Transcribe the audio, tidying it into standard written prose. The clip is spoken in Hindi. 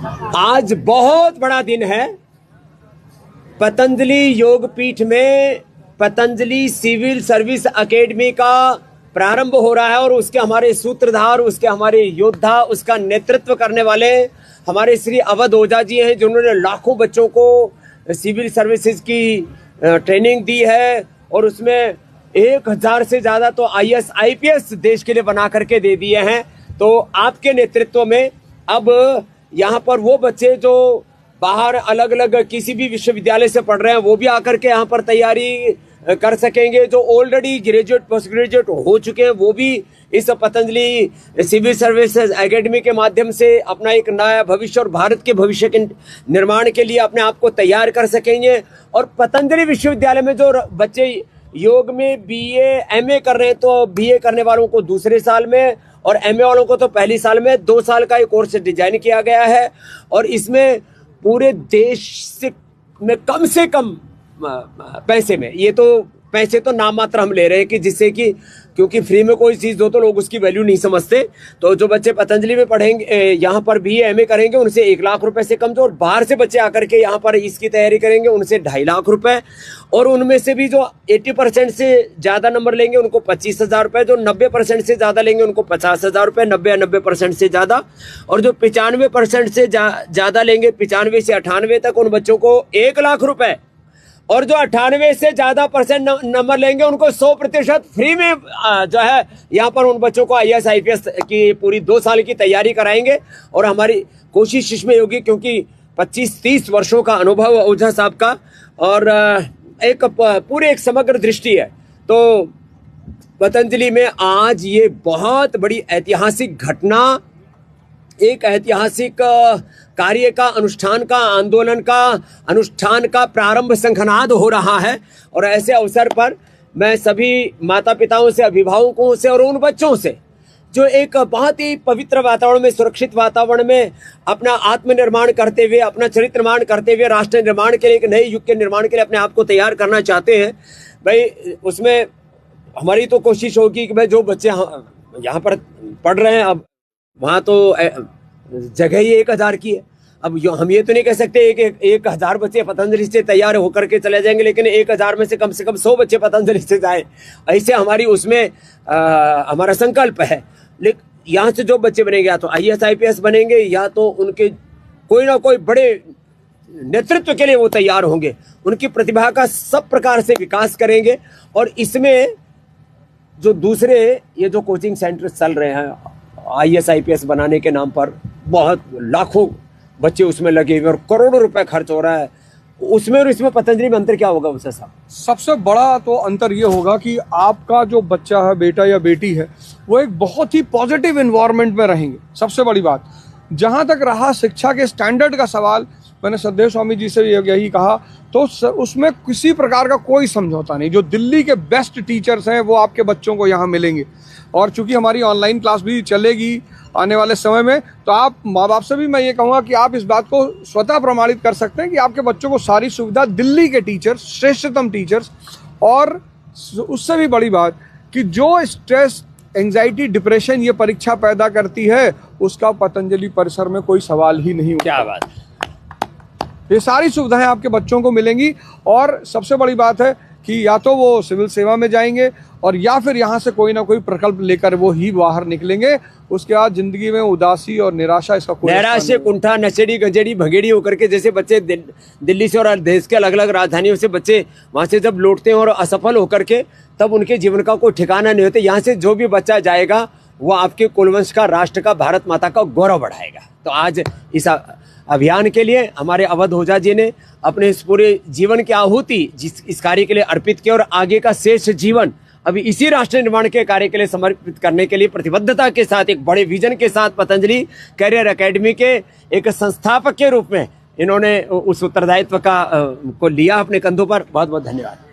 आज बहुत बड़ा दिन है। पतंजलि योगपीठ में पतंजलि सिविल सर्विस एकेडमी का प्रारंभ हो रहा है और उसके हमारे सूत्रधार, उसके हमारे योद्धा, उसका नेतृत्व करने वाले हमारे श्री अवध ओझा जी हैं, जिन्होंने लाखों बच्चों को सिविल सर्विसेज की ट्रेनिंग दी है और उसमें 1000 से ज़्यादा तो IAS IPS देश के लिए बना करके दे दिए हैं। तो आपके नेतृत्व में अब यहाँ पर वो बच्चे जो बाहर अलग अलग किसी भी विश्वविद्यालय से पढ़ रहे हैं वो भी आकर के यहाँ पर तैयारी कर सकेंगे। जो ऑलरेडी ग्रेजुएट पोस्ट ग्रेजुएट हो चुके हैं वो भी इस पतंजलि सिविल सर्विसेज एकेडमी के माध्यम से अपना एक नया भविष्य और भारत के भविष्य के निर्माण के लिए अपने आप को तैयार कर सकेंगे। और पतंजलि विश्वविद्यालय में जो बच्चे योग में BA MA कर रहे हैं तो BA करने वालों को दूसरे साल में और MA वालों को तो पहली साल में 2 साल का एक कोर्स डिजाइन किया गया है। और इसमें पूरे देश से कम पैसे में, ये तो पैसे तो नाम मात्र हम ले रहे हैं कि जिससे कि क्योंकि फ्री में कोई चीज़ दो तो लोग उसकी वैल्यू नहीं समझते। तो जो बच्चे पतंजलि में पढ़ेंगे, यहाँ पर BA MA करेंगे, उनसे 1 लाख रुपए से कम जो, और बाहर से बच्चे आकर के यहाँ पर इसकी तैयारी करेंगे उनसे 2.5 लाख रुपए। और उनमें से भी जो 80% से ज़्यादा नंबर लेंगे उनको 25,000 रुपये, जो 90% से ज़्यादा लेंगे उनको 50,000 रुपये, 90% से ज़्यादा, और जो 95% से ज़्यादा लेंगे 95 से 98 तक उन बच्चों को 1 लाख रुपये, और जो 98 से ज़्यादा परसेंट नंबर लेंगे उनको 100% फ्री में जो है यहाँ पर उन बच्चों को IAS IPS की पूरी 2 साल की तैयारी कराएंगे। और हमारी कोशिश इसमें होगी क्योंकि 25-30 वर्षों का अनुभव ओझा साहब का और एक पूरे एक समग्र दृष्टि है। तो पतंजलि में आज ये बहुत बड़ी ऐतिहासिक घटना, एक ऐतिहासिक कार्य का अनुष्ठान का, आंदोलन का अनुष्ठान का प्रारंभ शंखनाद हो रहा है। और ऐसे अवसर पर मैं सभी माता पिताओं से, अभिभावकों से और उन बच्चों से जो एक बहुत ही पवित्र वातावरण में, सुरक्षित वातावरण में अपना आत्मनिर्माण करते हुए, अपना चरित्र निर्माण करते हुए, राष्ट्र निर्माण के लिए, एक नए युग के निर्माण के लिए अपने आप को तैयार करना चाहते हैं, भाई उसमें हमारी तो कोशिश होगी कि भाई जो बच्चे यहाँ पर पढ़ रहे हैं, अब वहाँ तो जगह ही 1000 की है। अब हम ये तो नहीं कह सकते कि 1000 बच्चे पतंजलि से तैयार होकर के चले जाएंगे, लेकिन 1000 में से कम 100 बच्चे पतंजलि से जाए, ऐसे हमारी उसमें हमारा संकल्प है। लेकिन यहाँ से जो बच्चे बनेंगे या तो IAS IPS बनेंगे या तो उनके कोई ना कोई बड़े नेतृत्व के लिए वो तैयार होंगे, उनकी प्रतिभा का सब प्रकार से विकास करेंगे। और इसमें जो दूसरे ये जो कोचिंग सेंटर चल रहे हैं IAS IPS बनाने के नाम पर, बहुत लाखों बच्चे उसमें लगे हुए और करोड़ों रुपए खर्च हो रहा है, उसमें और इसमें पतंजलि में अंतर क्या होगा उससे साहब? सबसे बड़ा तो अंतर ये होगा कि आपका जो बच्चा है, बेटा या बेटी है, वो एक बहुत ही पॉजिटिव एनवायरनमेंट में रहेंगे। सबसे बड़ी बात, जहाँ तक रहा शिक्षा के स्टैंडर्ड का सवाल, मैंने सददेव स्वामी जी से यही कहा, तो उसमें किसी प्रकार का कोई समझौता नहीं। जो दिल्ली के बेस्ट टीचर्स हैं वो आपके बच्चों को यहाँ मिलेंगे। और चूंकि हमारी ऑनलाइन क्लास भी चलेगी आने वाले समय में, तो आप माँ बाप से भी मैं ये कहूँगा कि आप इस बात को स्वतः प्रमाणित कर सकते हैं कि आपके बच्चों को सारी सुविधा दिल्ली के टीचर्स, श्रेष्ठतम टीचर्स, और उससे भी बड़ी बात कि जो स्ट्रेस, एंजाइटी, डिप्रेशन ये परीक्षा पैदा करती है, उसका पतंजलि परिसर में कोई सवाल ही नहीं। क्या बात, ये सारी सुविधाएं आपके बच्चों को मिलेंगी। और सबसे बड़ी बात है कि या तो वो सिविल सेवा में जाएंगे और या फिर यहाँ से कोई ना कोई प्रकल्प लेकर वो ही बाहर निकलेंगे। उसके बाद जिंदगी में उदासी और निराशा, इसका कोई नैराश्य, कुंठा, नशेड़ी, गंजेड़ी, भंगेड़ी होकर के जैसे बच्चे दिल्ली से और देश के अलग अलग राजधानियों से बच्चे वहाँ से जब लौटते हैं और असफल होकर के, तब उनके जीवन का कोई ठिकाना नहीं होता। यहाँ से जो भी बच्चा जाएगा वो आपके कुलवंश का, राष्ट्र का, भारत माता का गौरव बढ़ाएगा। तो आज इस अभियान के लिए हमारे अवध ओझा जी ने अपने इस पूरे जीवन की आहुति इस कार्य के लिए अर्पित की और आगे का शेष जीवन अभी इसी राष्ट्र निर्माण के कार्य के लिए समर्पित करने के लिए प्रतिबद्धता के साथ, एक बड़े विजन के साथ पतंजलि कैरियर एकेडमी के एक संस्थापक के रूप में इन्होंने उस उत्तरदायित्व को लिया अपने कंधों पर। बहुत बहुत धन्यवाद।